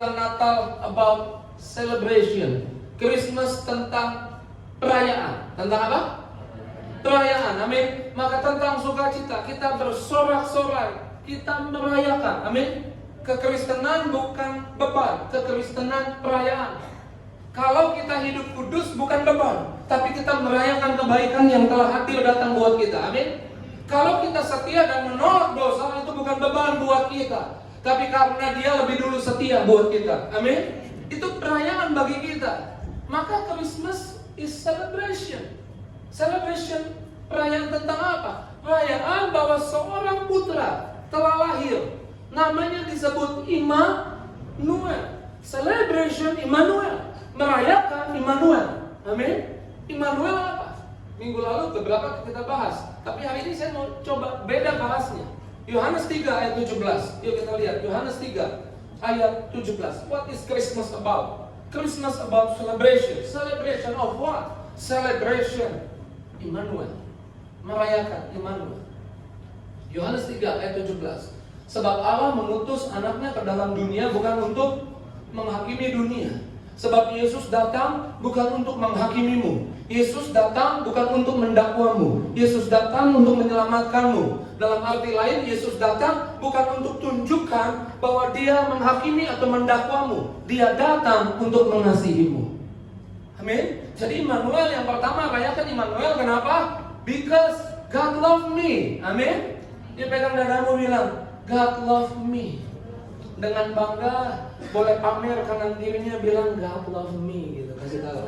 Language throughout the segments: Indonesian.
Natal about celebration. Christmas tentang perayaan. Tentang apa? Perayaan. Amin. Maka tentang sukacita, kita bersorak-sorai, kita merayakan. Amin. Kekristenan bukan beban, kekristenan perayaan. Kalau kita hidup kudus bukan beban, tapi kita merayakan kebaikan yang telah hadir datang buat kita. Amin. Kalau kita setia dan menolak dosa, itu bukan beban buat kita, tapi karena Dia lebih dulu setia buat kita. Amin. Itu perayaan bagi kita. Maka Christmas is celebration. Celebration, perayaan tentang apa? Perayaan bahwa seorang putra telah lahir. Namanya disebut Immanuel. Celebration Immanuel. Merayakan Immanuel. Amin. Immanuel apa? Minggu lalu beberapa kita bahas, tapi hari ini saya mau coba beda bahasnya. Yohanes 3 ayat 17. Yuk kita lihat Yohanes 3 ayat 17. What is Christmas about? Christmas about celebration. Celebration of what? Celebration Immanuel. Merayakan Immanuel. Yohanes 3 ayat 17. Sebab Allah mengutus anaknya ke dalam dunia bukan untuk menghakimi dunia. Sebab Yesus datang bukan untuk menghakimimu. Yesus datang bukan untuk mendakwamu. Yesus datang untuk menyelamatkanmu. Dalam arti lain, Yesus datang bukan untuk tunjukkan bahwa Dia menghakimi atau mendakwamu. Dia datang untuk mengasihimu. Amin. Jadi Immanuel yang pertama, rayakan Immanuel. Kenapa? Because God love me. Amin. Dia pegang dadamu bilang, God love me. Dengan bangga boleh pamer kanan kirinya bilang God love me gitu. Kasih tahu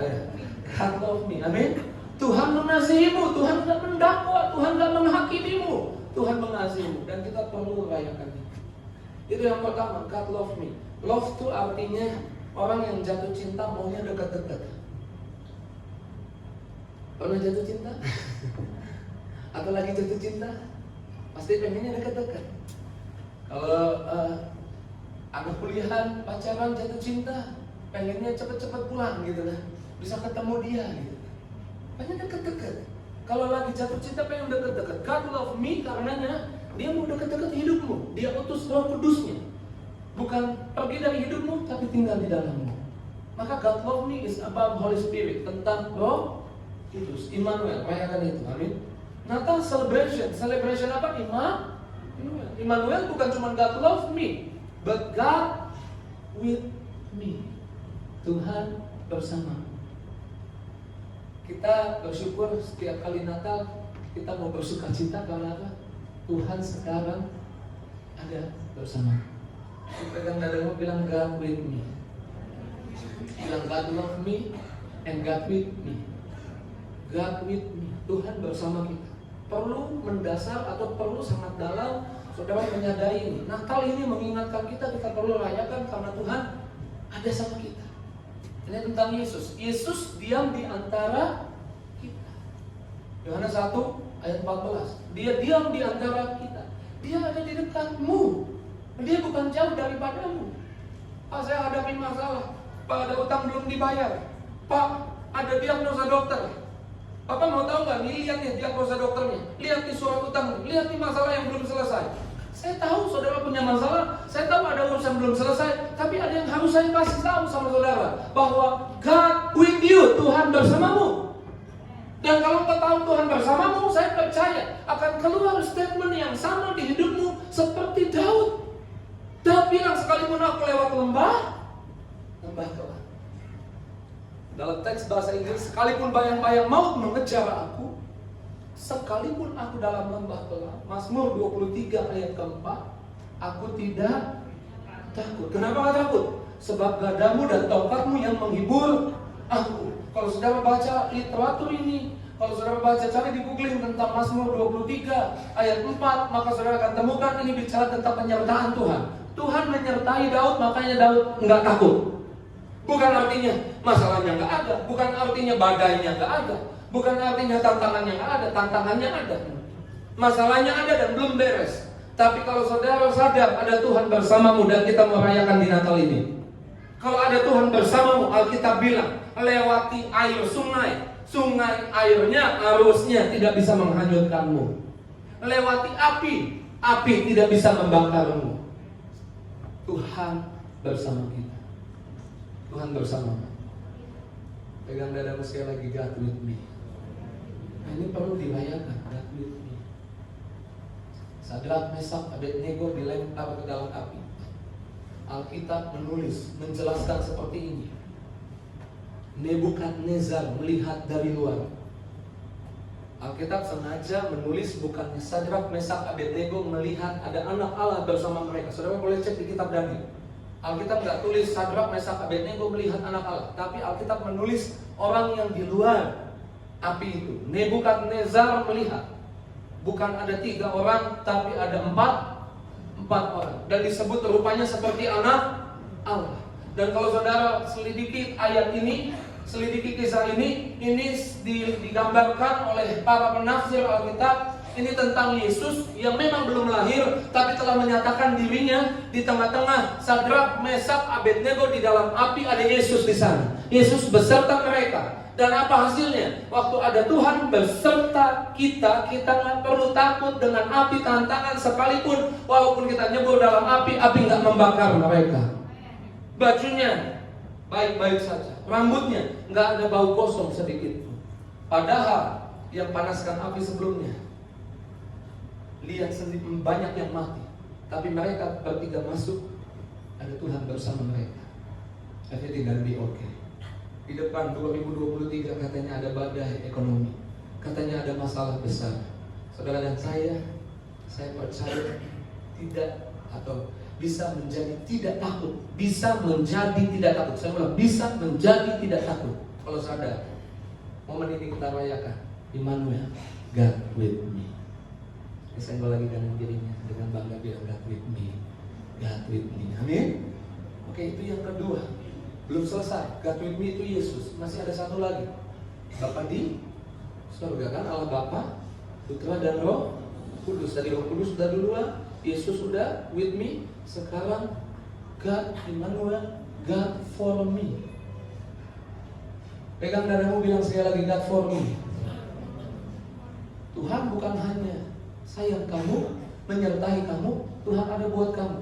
God love me. Amin. Tuhan mengasihimu, Tuhan tidak mendakwa, Tuhan tidak menghakimimu, Tuhan mengasihimu, dan kita perlu rayakan itu. Itu yang pertama, God love me. Love itu artinya orang yang jatuh cinta maunya dekat-dekat. Pernah jatuh cinta? Atau lagi jatuh cinta? Pasti pengennya dekat-dekat. Kalau anak kuliahan, pacaran, jatuh cinta, pengennya cepet-cepet pulang gitu lah, bisa ketemu dia gitu. Pengen deket-deket. Kalau lagi jatuh cinta pengen deket-deket. God love me karenanya Dia mau deket-deket hidupmu. Dia utus Roh Kudusnya, bukan pergi dari hidupmu, tapi tinggal di dalammu. Maka God love me is about Holy Spirit, tentang Roh Kudus. Immanuel, rayakan itu. Amin. Natal celebration. Celebration apa? Immanuel bukan cuma God love me, but God with me. Tuhan bersama. Kita bersyukur setiap kali Natal kita mau bersuka cita karena apa? Tuhan sekarang ada bersama. Pegang dadamu bilang God with me. Bilang God love me and God with me. God with me. Tuhan bersama kita. Perlu mendasar atau perlu sangat dalam saudara menyadari ini. Natal ini mengingatkan kita perlu rayakan karena Tuhan ada sama kita. Ini tentang Yesus. Yesus diam di antara kita. Yohanes 1 ayat 14. Dia diam di antara kita. Dia ada di dekatmu. Dia bukan jauh daripadamu. Pak, saya hadapi masalah. Pak, ada utang belum dibayar. Pak, ada diagnosa dokter. Bapak mau tahu nggak? Lihat nih diagnosa dokternya. Lihat nih surat utang. Lihat nih masalah yang belum selesai. Saya tahu saudara punya masalah, saya tahu ada urusan belum selesai, tapi ada yang harus saya kasih tahu sama saudara, bahwa God with you, Tuhan bersamamu. Dan kalau kau tahu Tuhan bersamamu, saya percaya akan keluar statement yang sama di hidupmu seperti Daud. Daud bilang, sekalipun aku lewat lembah gelap. Dalam teks bahasa Inggris, sekalipun bayang-bayang maut mengejar aku, sekalipun aku dalam lembah gelap. Mazmur 23 ayat keempat, aku tidak takut. Kenapa gak takut? Sebab gadamu dan tongkatmu yang menghibur aku. Kalau saudara baca literatur ini, kalau saudara baca cari di googling tentang Mazmur 23 ayat 4, maka saudara akan temukan ini bicara tentang penyertaan Tuhan. Tuhan menyertai Daud, makanya Daud nggak takut. Bukan artinya masalahnya nggak ada, bukan artinya badainya nggak ada, bukan artinya tantangannya nggak ada, tantangannya ada. Masalahnya ada dan belum beres. Tapi kalau saudara sadar ada Tuhan bersamamu dan kita merayakan di Natal ini. Kalau ada Tuhan bersamamu, Alkitab bilang, lewati air sungai airnya, arusnya tidak bisa menghanyutkanmu. Lewati api tidak bisa membakarmu. Tuhan bersama kita. Tuhan bersama. Pegang dadamu sekali lagi, God with me. Nah, ini perlu dirayakan, God with me. Sadrak, Mesak, Abednego dilempar ke dalam api. Alkitab menulis, menjelaskan seperti ini. Nebukadnezar melihat dari luar. Alkitab sengaja menulis bukannya Sadrak, Mesak, Abednego melihat ada anak Allah bersama mereka. Saudara boleh cek di kitab Daniel. Alkitab nggak tulis Sadrak, Mesak, Abednego melihat anak Allah, tapi Alkitab menulis orang yang di luar api itu. Nebukadnezar melihat. Bukan ada 3 orang, tapi ada 4 orang. Dan disebut rupanya seperti anak Allah. Dan kalau saudara selidiki ayat ini, selidiki kisah ini digambarkan oleh para penafsir Alkitab. Ini tentang Yesus yang memang belum lahir, tapi telah menyatakan dirinya di tengah-tengah Sadrak, Mesak, Abednego di dalam api. Ada Yesus di sana. Yesus beserta mereka. Dan apa hasilnya? Waktu ada Tuhan beserta kita nggak perlu takut dengan api tantangan sekalipun. Walaupun kita nyebur dalam api nggak membakar mereka. Bajunya baik-baik saja, rambutnya nggak ada bau gosong sedikit pun. Padahal yang panaskan api sebelumnya, lihat sendiri banyak yang mati. Tapi mereka bertiga masuk, ada Tuhan bersama mereka. Everything gonna be okay. Di depan 2023 katanya ada badai ekonomi, katanya ada masalah besar. Saudara dan saya percaya tidak, atau bisa menjadi tidak takut. Bisa menjadi tidak takut. Saya bilang bisa menjadi tidak takut kalau sadar. Momen ini kita rayakan. Immanuel, God with me. Senggol lagi kanan kirinya dengan bangga bilang God with me, God with me. Amin. Oke, itu yang kedua. Belum selesai. God with me itu Yesus. Masih ada satu lagi. Bapa di surga, kan Allah Bapa, Putra dan Roh Kudus. Dari Roh Kudus sudah duluan, Yesus sudah with me. Sekarang God Immanuel, God for me. Pegang dadamu, bilang sekali lagi, God for me. Tuhan bukan hanya sayang kamu, menyertai kamu. Tuhan ada buat kamu.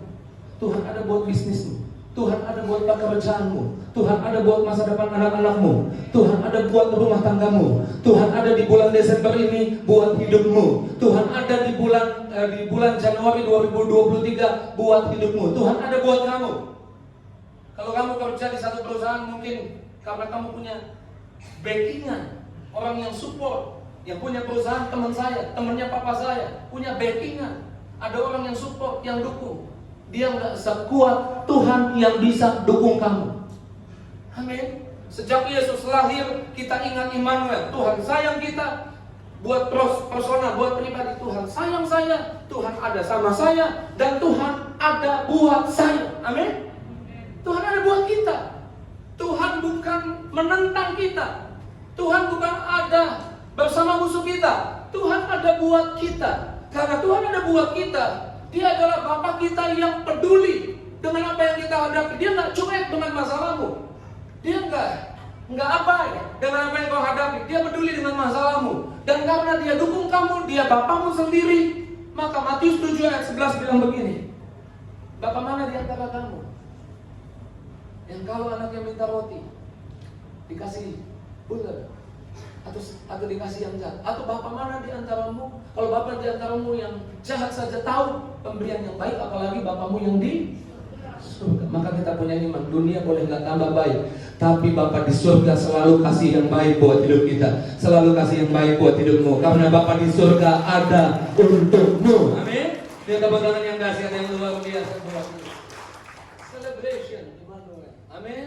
Tuhan ada buat bisnismu. Tuhan ada buat pekerjaanmu. Tuhan ada buat masa depan anak-anakmu. Tuhan ada buat rumah tanggamu. Tuhan ada di bulan Desember ini buat hidupmu. Tuhan ada di bulan Januari 2023 buat hidupmu. Tuhan ada buat kamu. Kalau kamu kerja di satu perusahaan, mungkin karena kamu punya backingan, orang yang support. Yang punya perusahaan teman saya, temannya papa saya, punya backingan. Ada orang yang support, yang dukung. Dia nggak sekuat Tuhan yang bisa dukung kamu. Amin. Sejak Yesus lahir, kita ingat Immanuel. Tuhan sayang kita. Buat persona, buat pribadi, Tuhan sayang saya. Tuhan ada sama saya. Dan Tuhan ada buat saya. Amin. Tuhan ada buat kita. Tuhan bukan menentang kita. Tuhan bukan ada bersama musuh kita. Tuhan ada buat kita. Karena Tuhan ada buat kita, Dia adalah Bapa kita yang peduli dengan apa yang kita hadapi. Dia nggak cuek dengan masalahmu. Dia nggak abai dengan apa yang kau hadapi. Dia peduli dengan masalahmu. Dan karena Dia dukung kamu, Dia Bapamu sendiri. Maka Matius 7 ayat 11 bilang begini, Bapa mana di antara kamu yang kalau anaknya minta roti dikasih bulat, atau dikasih yang jahat? Atau bapak mana di antaramu, kalau bapak di antaramu yang jahat saja tahu pemberian yang baik, apalagi bapamu yang di surga? Maka kita punya iman, dunia boleh nggak tambah baik, tapi Bapa di surga selalu kasih yang baik buat hidup kita, selalu kasih yang baik buat hidupmu, karena Bapa di surga ada untukmu. Amin. Dia tepuk tangan yang dahsyat yang luar biasa buat kita. Celebration Immanuel. Amin.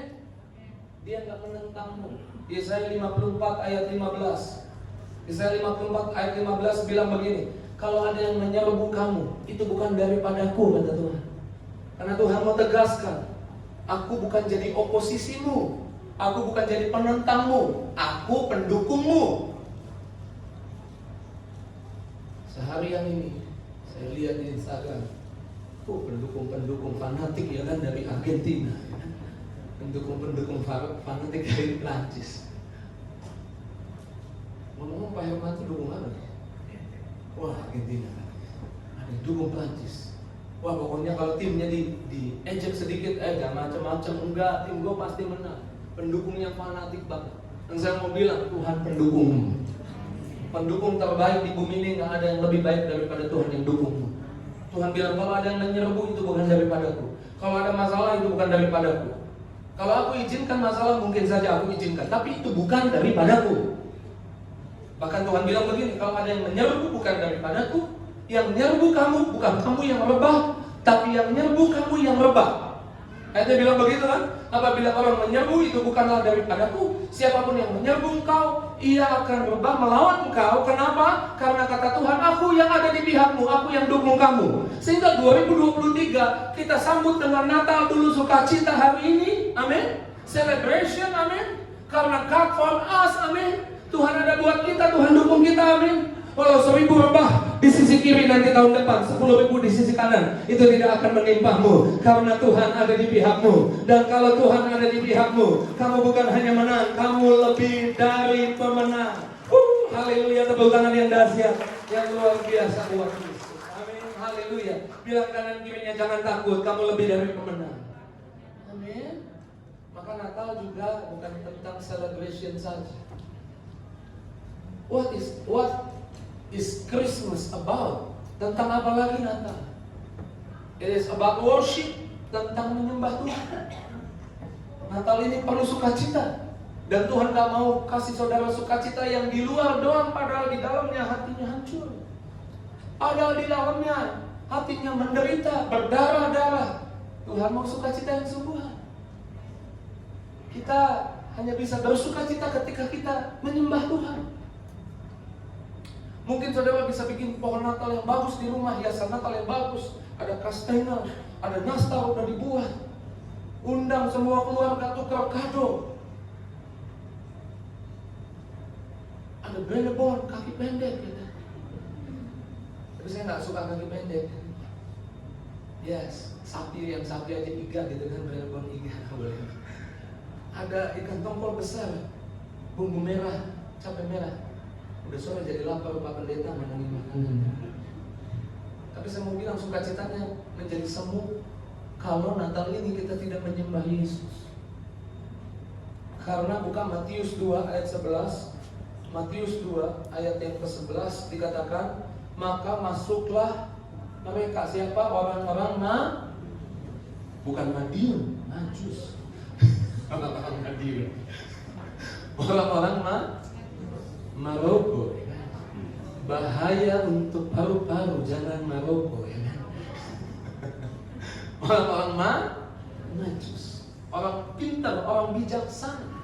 Dia nggak menentangmu. Yesaya 54 ayat 15. Yesaya 54 ayat 15 bilang begini, kalau ada yang menyerbu kamu, itu bukan daripadaku, kata Tuhan. Karena Tuhan mau tegaskan, aku bukan jadi oposisimu, aku bukan jadi penentangmu, aku pendukungmu. Seharian ini saya lihat di Instagram, pendukung-pendukung fanatik ya kan dari Argentina, ya kan? Pendukung-pendukung fanatik dari Prancis. Ngomong Pak Herman itu dukung apa? Wah, Argentina. Ada dukung Prancis. Wah pokoknya kalau timnya diejek sedikit, jangan macam-macam. Enggak, tim gue pasti menang. Pendukungnya fanatik banget. Dan saya mau bilang, Tuhan pendukungmu. Pendukung terbaik di bumi ini gak ada yang lebih baik daripada Tuhan yang dukungmu. Tuhan bilang kalau ada yang menyerbu itu bukan daripadaku. Kalau ada masalah itu bukan daripadaku. Kalau aku izinkan masalah mungkin saja aku izinkan, tapi itu bukan daripadaku. Bahkan Tuhan bilang begini, kalau ada yang menyerbu bukan daripadaku, yang menyerbu kamu bukan kamu yang rebah, tapi yang menyerbu kamu yang rebah. Ayatnya bilang begitu kan? Apabila orang menyerbu itu bukanlah daripadaku, siapapun yang menyerbu engkau, ia akan rebah melawan engkau. Kenapa? Karena kata Tuhan, aku yang ada di pihakmu, aku yang dukung kamu. Sehingga 2023 kita sambut dengan Natal dulu, sukacita hari ini, amin. Celebration, amin. Karena God for us, amin. Tuhan ada buat kita, Tuhan dukung kita, amin. Walau 1000 rebah di sisi kiri nanti tahun depan, 10.000 di sisi kanan, itu tidak akan menimpamu, karena Tuhan ada di pihakmu. Dan kalau Tuhan ada di pihakmu, kamu bukan hanya menang, kamu lebih dari pemenang. Haleluya, tepuk tangan yang dahsyat, yang luar biasa buat Kristus. Amin, haleluya. Bilang kanan kirinya, jangan takut, kamu lebih dari pemenang. Amin. Maka Natal juga bukan tentang celebration saja. What is Christmas about? Tentang apa lagi Natal? It is about worship, tentang menyembah Tuhan. Natal ini perlu sukacita. Dan Tuhan gak mau kasih saudara sukacita yang di luar doang, padahal di dalamnya hatinya hancur. Padahal di dalamnya hatinya menderita, berdarah-darah. Tuhan mau sukacita yang sungguhan. Kita hanya bisa bersukacita ketika kita menyembah Tuhan. Mungkin saudara bisa bikin pohon Natal yang bagus di rumah, hiasan Natal yang bagus, ada kastengel, ada nastar udah dibuat, undang semua keluarga tukar kado, ada benebon kaki pendek gitu. Tapi saya nggak suka kaki pendek. Yes, sapi aja 3 gitu kan, benebon 3 boleh. Ada ikan tongkol besar, bumbu merah, cabai merah. Udah sore jadi lapar, Pak Pendeta menangin makanan. Tapi saya mau bilang sukacitanya menjadi semu kalau Natal ini kita tidak menyembah Yesus. Karena buka Matius 2 ayat 11, Matius 2 ayat yang ke-11 dikatakan, maka masuklah mereka, siapa? Orang-orang bukan Madiun, Majus. Orang-orang Madiun. Orang-orang Maroko, bahaya untuk paru-paru, jangan Maroko, ya kan? Orang-orang Majus, orang pintar, orang bijaksana,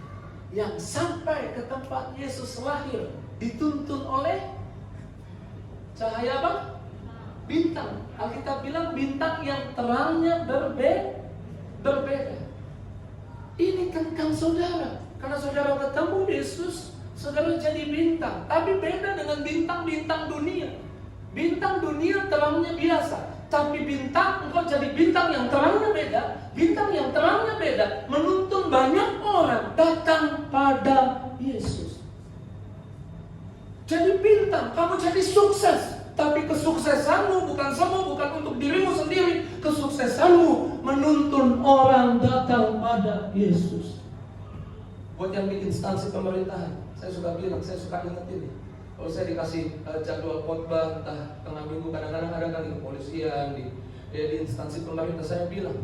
yang sampai ke tempat Yesus lahir dituntun oleh cahaya apa? Bintang. Alkitab bilang bintang yang terangnya berbeda. Ini tentang saudara, karena saudara ketemu Yesus, saudara jadi bintang, tapi beda dengan bintang-bintang dunia. Bintang dunia terangnya biasa, tapi bintang, engkau jadi bintang yang terangnya beda. Bintang yang terangnya beda menuntun banyak orang datang pada Yesus. Jadi bintang, kamu jadi sukses. Tapi kesuksesanmu bukan untuk dirimu sendiri. Kesuksesanmu menuntun orang datang pada Yesus. Buat yang di instansi pemerintahan, saya suka ingetin nih. Kalau saya dikasih jadwal khotbah entah tengah minggu, kadang-kadang ada kali kepolisian di instansi pemerintah, saya bilang,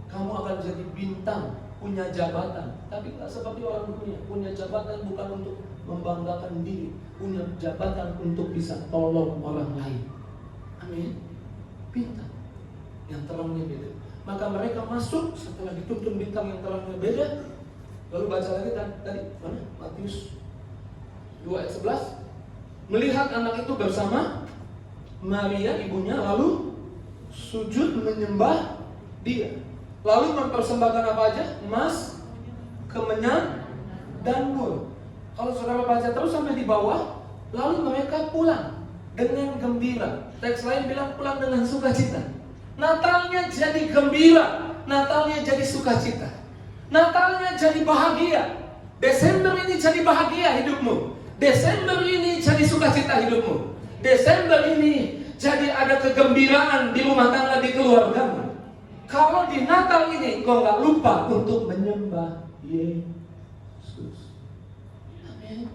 kamu akan jadi bintang, punya jabatan, tapi tidak seperti orang dunia. Punya jabatan bukan untuk membanggakan diri, punya jabatan untuk bisa tolong orang lain. Amin. Bintang yang terangnya beda. Maka mereka masuk setelah dituntun bintang yang terangnya beda. Lalu baca lagi tadi mana? Matius 2 ayat 11. Melihat anak itu bersama Maria ibunya, lalu sujud menyembah dia. Lalu mempersembahkan apa aja? Emas, kemenyan, dan mur. Kalau saudara baca terus sampai di bawah, lalu mereka pulang dengan gembira. Teks lain bilang pulang dengan sukacita. Natalnya jadi gembira, Natalnya jadi sukacita, Natalnya jadi bahagia. Desember ini jadi bahagia hidupmu. Desember ini jadi sukacita hidupmu. Desember ini Jadi ada kegembiraan di rumah tangga, di keluargamu. Kalau di Natal ini kau nggak lupa untuk menyembah Yesus. Amin.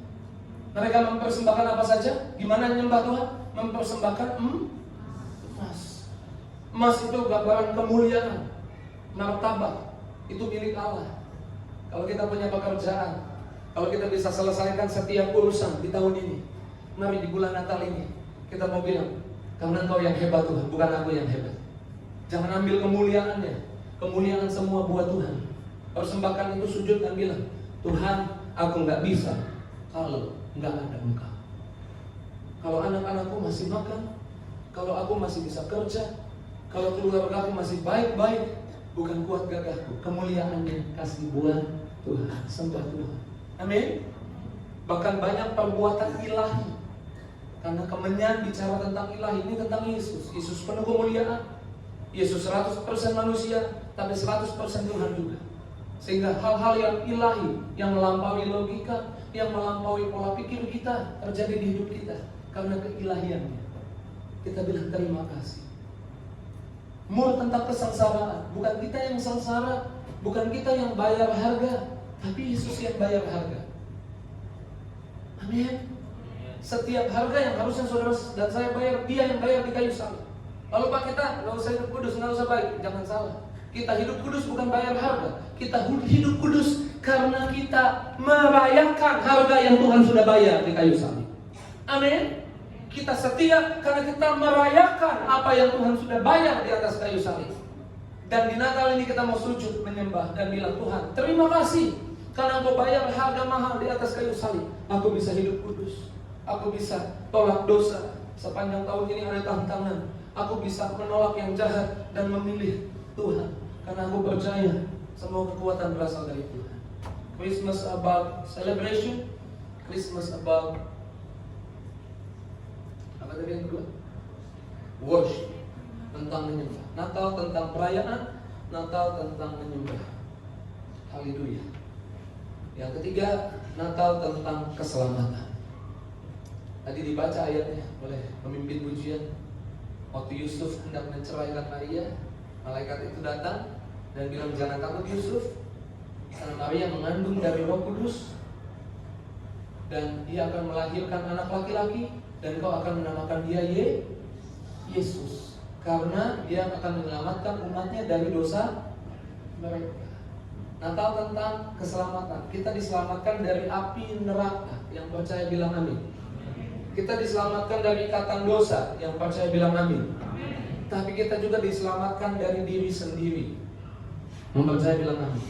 Mereka mempersembahkan apa saja? Gimana menyembah Tuhan? Mempersembahkan emas. Emas itu gambaran kemuliaan, martabat. Itu milik Allah. Kalau kita punya pekerjaan, kalau kita bisa selesaikan setiap urusan di tahun ini, mari di bulan Natal ini kita mau bilang, karena Engkau yang hebat Tuhan, bukan aku yang hebat. Jangan ambil kemuliaannya. Kemuliaan semua buat Tuhan. Persembahkan itu sujud dan bilang, Tuhan, aku nggak bisa kalau nggak ada Engkau. Kalau anak-anakku masih makan, kalau aku masih bisa kerja, kalau keluarga aku masih baik-baik, bukan kuat gagahku, kemuliaannya kasih buat Tuhan, sembah Tuhan. Amin. Bahkan banyak perbuatan ilahi, karena kemenyan bicara tentang ilahi, ini tentang Yesus. Yesus penuh kemuliaan. Yesus 100% manusia, tapi 100% Tuhan juga. Sehingga hal-hal yang ilahi, yang melampaui logika, yang melampaui pola pikir kita, terjadi di hidup kita karena keilahiannya. Kita bilang terima kasih. Mur tentang kesengsaraan, bukan kita yang sengsara, bukan kita yang bayar harga, tapi Yesus yang bayar harga. Amin. Setiap harga yang harusnya saudara dan saya bayar, Dia yang bayar di kayu salib. Lalu Pak, kita nggak usah hidup kudus, nggak usah baik. Jangan salah. Kita hidup kudus bukan bayar harga. Kita hidup kudus karena kita merayakan harga yang Tuhan sudah bayar di kayu salib. Amin. Kita setia karena kita merayakan apa yang Tuhan sudah bayar di atas kayu salib. Dan di Natal ini kita mau sujud menyembah dan bilang, Tuhan, terima kasih karena Engkau bayar harga mahal di atas kayu salib. Aku bisa hidup kudus. Aku bisa tolak dosa. Sepanjang tahun ini ada tantangan. Aku bisa menolak yang jahat dan memilih Tuhan. Karena aku percaya semua kekuatan berasal dari Tuhan. Christmas about celebration. Christmas about apa tadi yang kedua? Worship, tentang menyembah. Natal tentang perayaan, Natal tentang menyembah. Haleluya. Yang ketiga, Natal tentang keselamatan. Tadi dibaca ayatnya oleh pemimpin pujian. Waktu Yusuf hendak menceraikan Maria, malaikat itu datang dan bilang, jangan takut Yusuf, karena Maria mengandung dari Roh Kudus dan dia akan melahirkan anak laki-laki, dan kau akan menamakan dia Yesus, karena dia akan menyelamatkan umatnya dari dosa mereka. Natal tentang keselamatan. Kita diselamatkan dari api neraka. Yang percaya bilang amin. Kita diselamatkan dari ikatan dosa. Yang percaya bilang amin. Tapi kita juga diselamatkan dari diri sendiri. Yang percaya bilang amin.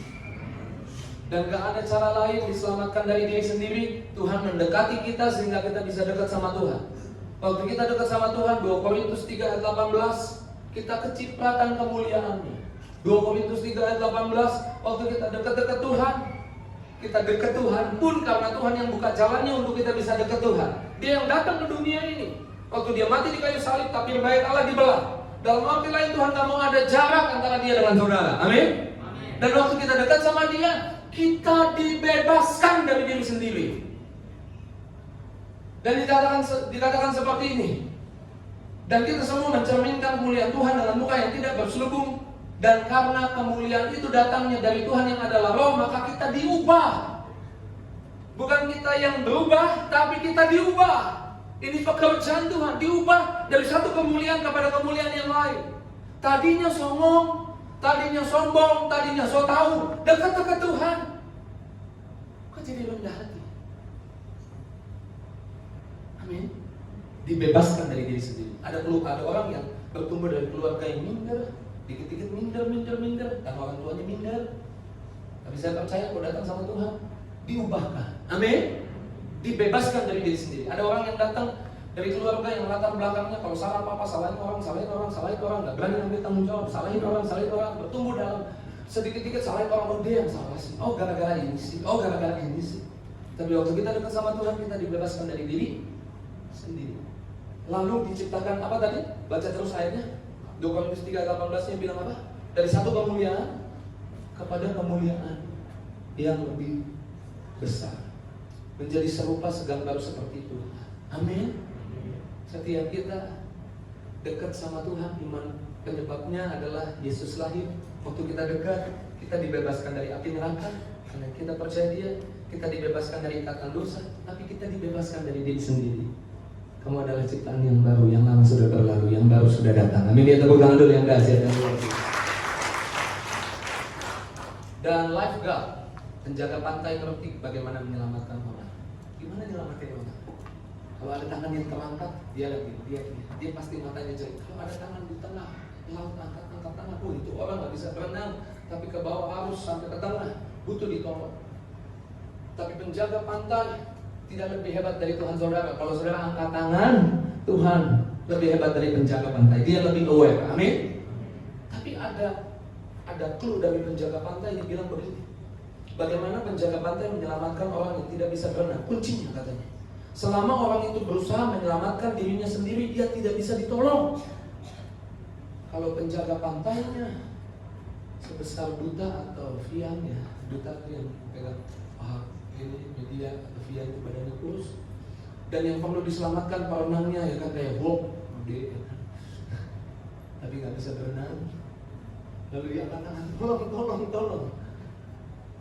Dan gak ada cara lain diselamatkan dari diri sendiri. Tuhan mendekati kita sehingga kita bisa dekat sama Tuhan. Waktu kita dekat sama Tuhan, 2 Korintus 3 ayat 18, kita kecipratan kemuliaannya. 2 Korintus 3 ayat 18, waktu kita dekat-dekat Tuhan, kita dekat Tuhan pun karena Tuhan yang buka jalannya untuk kita bisa dekat Tuhan. Dia yang datang ke dunia ini. Waktu dia mati di kayu salib, tapi bait Allah dibelah. Dalam arti lain Tuhan gak mau ada jarak antara dia dengan saudara. Amin. Dan waktu kita dekat sama dia, kita dibebaskan dari diri sendiri. Dan dikatakan seperti ini. Dan kita semua mencerminkan kemuliaan Tuhan dengan muka yang tidak berselubung. Dan karena kemuliaan itu datangnya dari Tuhan yang adalah Roh, maka kita diubah. Bukan kita yang berubah, tapi kita diubah. Ini pekerjaan Tuhan, diubah dari satu kemuliaan kepada kemuliaan yang lain. Tadinya songong, tadinya sombong, tadinya so tahu, dekat-dekat Tuhan, kok jadi rendah hati? Amin. Dibebaskan dari diri sendiri. Ada orang yang bertumbuh dari keluarga yang minder, dikit-dikit minder, dan orang tuanya minder. Tapi saya percaya kalau datang sama Tuhan, diubahkan. Amin. Dibebaskan dari diri sendiri. Ada orang yang datang dari keluarga yang latar belakangnya kalau salah apa-apa, salahin orang, nggak berani ambil tanggung jawab, salahin orang, bertumbuh dalam sedikit-dikit salahin orang, dia yang salah sih. Oh gara-gara ini sih. Tapi waktu kita dekat sama Tuhan, kita dibebaskan dari diri sendiri. Lalu diciptakan apa tadi? Baca terus ayatnya. 2 Korintus 3:18 bilang apa? Dari satu kemuliaan kepada kemuliaan yang lebih besar, menjadi serupa segambar seperti Tuhan. Amin. Setiap kita dekat sama Tuhan, iman penyebabnya adalah Yesus lahir. Waktu kita dekat, kita dibebaskan dari api neraka karena kita percaya Dia. Kita dibebaskan dari ikatan dosa, tapi kita dibebaskan dari diri sendiri. Kamu adalah ciptaan yang baru, yang lama sudah berlalu, yang baru sudah datang. Amin. Dia tepuk tangan dulu yang dahsyat dan luar biasa. Dan lifeguard, penjaga pantai, ngerti bagaimana menyelamatkan orang. Gimana menyelamatkan orang? Kalau ada tangan yang terangkat, dia pasti matanya jelek. Kalau ada tangan di tengah laut, angkat tangan, itu orang nggak bisa berenang, tapi ke bawah arus sampai ke tengah, butuh ditolong. Tapi penjaga pantai tidak lebih hebat dari Tuhan saudara. Kalau saudara angkat tangan, Tuhan lebih hebat dari penjaga pantai. Dia lebih aware, amin. Tapi ada clue dari penjaga pantai yang bilang begini. Bagaimana penjaga pantai menyelamatkan orang yang tidak bisa berenang? Kuncinya katanya, selama orang itu berusaha menyelamatkan dirinya sendiri, dia tidak bisa ditolong. Kalau penjaga pantainya sebesar duta atau Vian, ya duta yang pegang ini media atau Vian itu badannya kurus, dan yang perlu diselamatkan perenangnya ya kan kayak Hulk, tapi nggak bisa berenang. Lalu dia katakan tolong.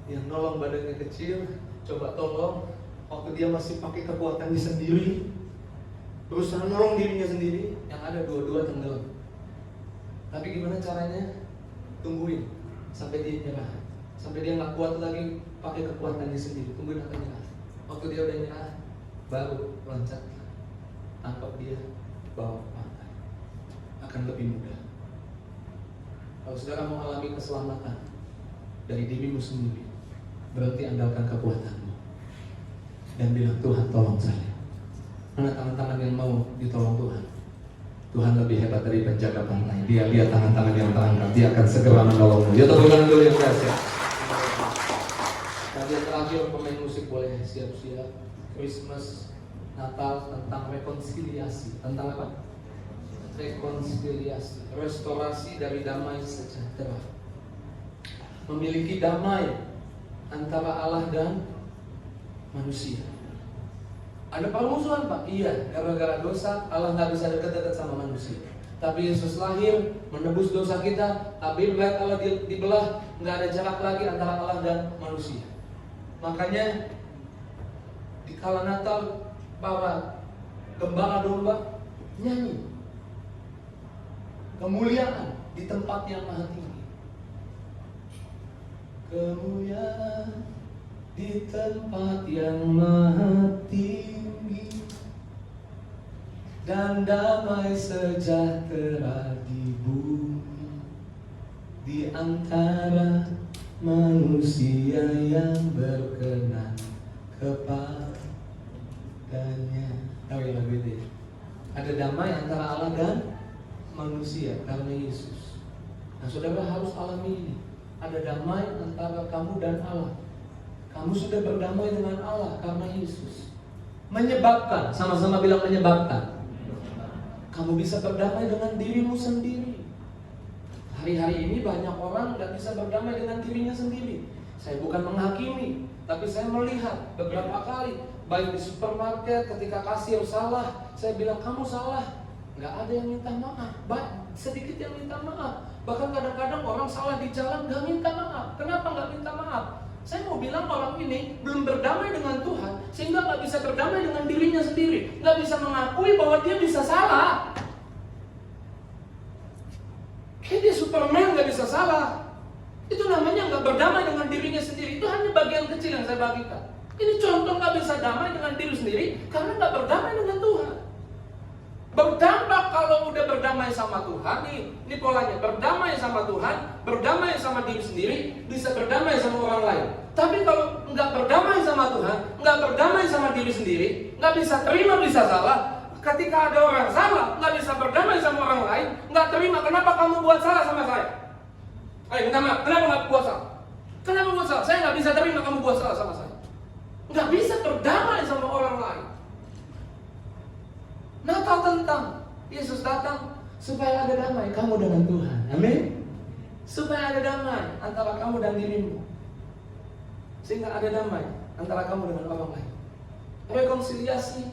Yang nolong badannya kecil, coba tolong. Waktu dia masih pakai kekuatannya sendiri, berusaha nolong dirinya sendiri, yang ada dua-dua tenggelam. Tapi gimana caranya? Tungguin sampai dia nyerah, sampai dia nggak kuat lagi pakai kekuatannya sendiri. Tungguin akan nyerah. Waktu dia udah nyerah, baru loncat, tangkap dia, bawa ke pantai. Akan lebih mudah. Kalau saudara mau alami keselamatan dari dirimu sendiri, berarti andalkan kekuatanmu dan bilang, Tuhan tolong saya. Mana tangan-tangan yang mau ditolong Tuhan? Tuhan lebih hebat dari penjaga pantai. Dia lihat tangan-tangan yang terangkat, dia akan segera menolongmu. Dia tepuk tangan dulu yang dahsyat. Dan yang terakhir, pemain musik boleh siap-siap. Christmas, Natal, tentang rekonsiliasi. Tentang apa? Rekonsiliasi, restorasi dari damai sejahtera. Memiliki damai antara Allah dan manusia. Ada permusuhan Pak? Iya, gara-gara dosa Allah nggak bisa dekat-dekat sama manusia. Tapi Yesus lahir menebus dosa kita. Tabir bait Allah dibelah, nggak ada jarak lagi antara Allah dan manusia. Makanya di kala Natal para gembala domba nyanyi kemuliaan di tempat yang maha tinggi. Kemuliaan di tempat yang maha tinggi, dan damai sejahtera di bumi, di antara manusia yang berkenan kepadanya. Tahu ya lagu itu? Ada damai antara Allah dan manusia karena Yesus. Nah, saudara harus alami ini. Ada damai antara kamu dan Allah. Kamu sudah berdamai dengan Allah karena Yesus. Menyebabkan, sama-sama bilang menyebabkan, kamu bisa berdamai dengan dirimu sendiri. Hari-hari ini banyak orang gak bisa berdamai dengan dirinya sendiri. Saya bukan menghakimi, tapi saya melihat beberapa kali, baik di supermarket ketika kasir salah, saya bilang kamu salah. Gak ada yang minta maaf, sedikit yang minta maaf. Bahkan kadang-kadang orang salah di jalan gak minta maaf. Kenapa gak minta maaf? Saya mau bilang orang ini belum berdamai dengan Tuhan, sehingga gak bisa berdamai dengan dirinya sendiri, gak bisa mengakui bahwa dia bisa salah. Kayak dia Superman gak bisa salah. Itu namanya gak berdamai dengan dirinya sendiri. Itu hanya bagian kecil yang saya bagikan. Ini contoh gak bisa damai dengan diri sendiri karena gak berdamai dengan Tuhan. Berdampak kalau udah berdamai sama Tuhan, ini polanya. Berdamai sama Tuhan, berdamai sama diri sendiri, bisa berdamai sama orang lain. Tapi kalau nggak berdamai sama Tuhan, nggak berdamai sama diri sendiri, nggak bisa terima bisa salah. Ketika ada orang salah, nggak bisa berdamai sama orang lain, nggak terima. Kenapa kamu buat salah sama saya? Ayo minta maaf. Kenapa nggak buat salah? Kenapa buat salah? Saya nggak bisa terima kamu buat salah sama saya. Nggak bisa berdamai sama orang lain. Natal tentang Yesus datang supaya ada damai kamu dengan Tuhan. Amin. Supaya ada damai antara kamu dan dirimu, sehingga ada damai antara kamu dengan orang lain. Rekonsiliasi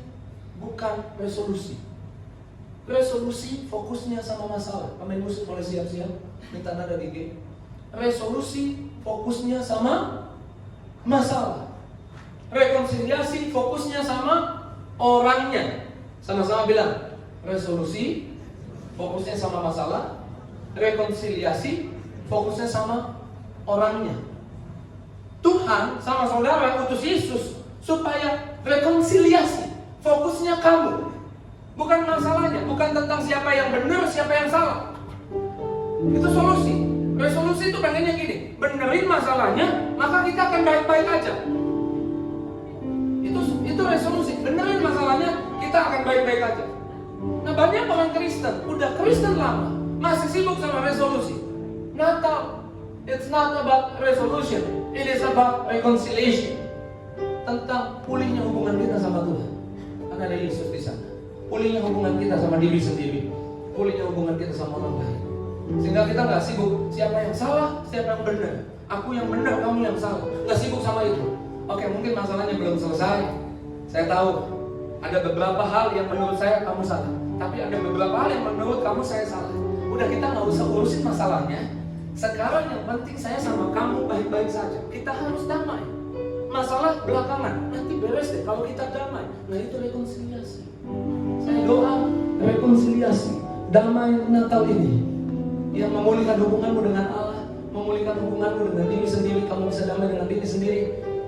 bukan resolusi. Resolusi fokusnya sama masalah. Pemain musik boleh siap-siap, minta nada di G. Resolusi fokusnya sama masalah. Rekonsiliasi fokusnya sama orangnya. Sama-sama bilang, resolusi fokusnya sama masalah, rekonsiliasi fokusnya sama orangnya. Tuhan sama saudara utus Yesus supaya rekonsiliasi. Fokusnya kamu, bukan masalahnya, bukan tentang siapa yang benar, siapa yang salah. Itu solusi. Resolusi itu pengennya gini, benerin masalahnya, maka kita akan baik-baik aja. Itu resolusi, benerin masalahnya, kita akan baik-baik aja. Nah, banyak orang Kristen, udah Kristen lama, masih sibuk sama resolusi. Natal, it's not about resolution, it is about reconciliation. Tentang pulihnya hubungan kita sama Tuhan. Karena ada Yesus di sana. Pulihnya hubungan kita sama diri sendiri, pulihnya hubungan kita sama orang lain. Sehingga kita nggak sibuk siapa yang salah, siapa yang benar. Aku yang benar, kamu yang salah. Nggak sibuk sama itu. Oke, mungkin masalahnya belum selesai. Saya tahu ada beberapa hal yang menurut saya kamu salah, tapi ada beberapa hal yang menurut kamu saya salah. Udah, kita nggak usah urusin masalahnya. Sekarang yang penting saya sama kamu baik-baik saja. Kita harus damai. Masalah belakangan, nanti beres deh kalau kita damai. Nah, itu rekonsiliasi. Saya doa rekonsiliasi, damai Natal ini yang memulihkan hubunganmu dengan Allah, memulihkan hubunganmu dengan diri sendiri. Kamu bisa damai dengan diri sendiri,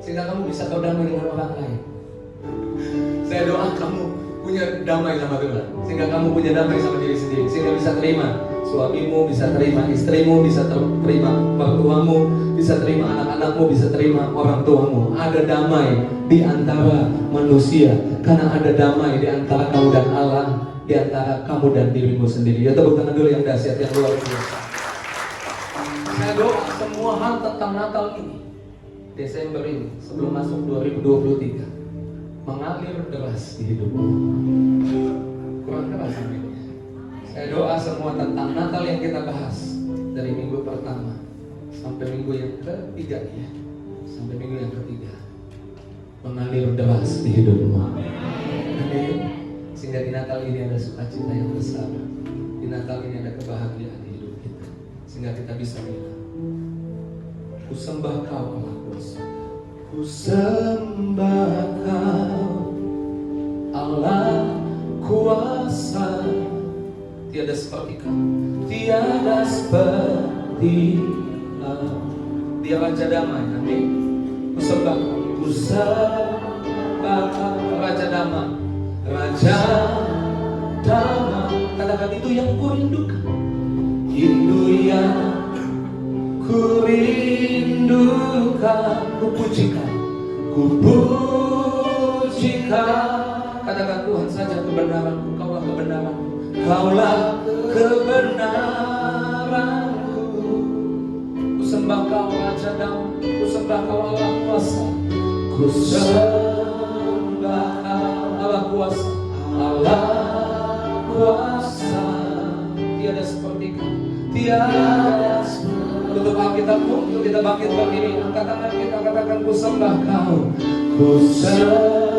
sehingga kamu bisa berdamai dengan orang lain. Saya doa kamu punya damai sama Tuhan, sehingga kamu punya damai sama diri sendiri, sehingga bisa terima suamimu, bisa terima istrimu, bisa terima mertuamu, bisa terima anak-anakmu, bisa terima orang tuamu. Ada damai di antara manusia, karena ada damai di antara kamu dan Allah, di antara kamu dan dirimu sendiri. Ya, tepuk tangan dulu yang dahsyat, yang luar biasa. Saya doa semua hal tentang Natal ini, Desember ini, sebelum masuk 2023, mengalir deras di hidupmu. Kurang keras ini. Saya doa semua tentang Natal yang kita bahas dari minggu pertama sampai minggu yang ketiga ya, sampai minggu yang ketiga, mengalir deras di hidupmu. Amin. Sehingga di Natal ini ada sukacita yang besar, di Natal ini ada kebahagiaan di hidup kita, sehingga kita bisa bilang, ku sembah Kau Allah kuasa, ku sembah Kau Allah kuasa. Tiada seperti Kau, tiada seperti Kau. Dia Raja Damai, amin. Ku sembah Kau, ku sembah Kau, Raja Damai, Raja Damai. Katakan itu yang ku rindukan, itu yang ku rindukan. Ku pujikan, ku pujikan. Katakan Tuhan saja kebenaranku, Kaulah kebenaranku, Kaulah kebenaranku. Ku sembah Kau Raja Damai, ku sembah Kau Allah kuasa, ku sembah Kau Allah kuasa, Allah kuasa. Tiada seperti Kau, tiada seperti. Tutup Alkitabmu, yuk kita bangkit berdiri, angkat tangan kita, katakan ku sembah Kau, ku sembah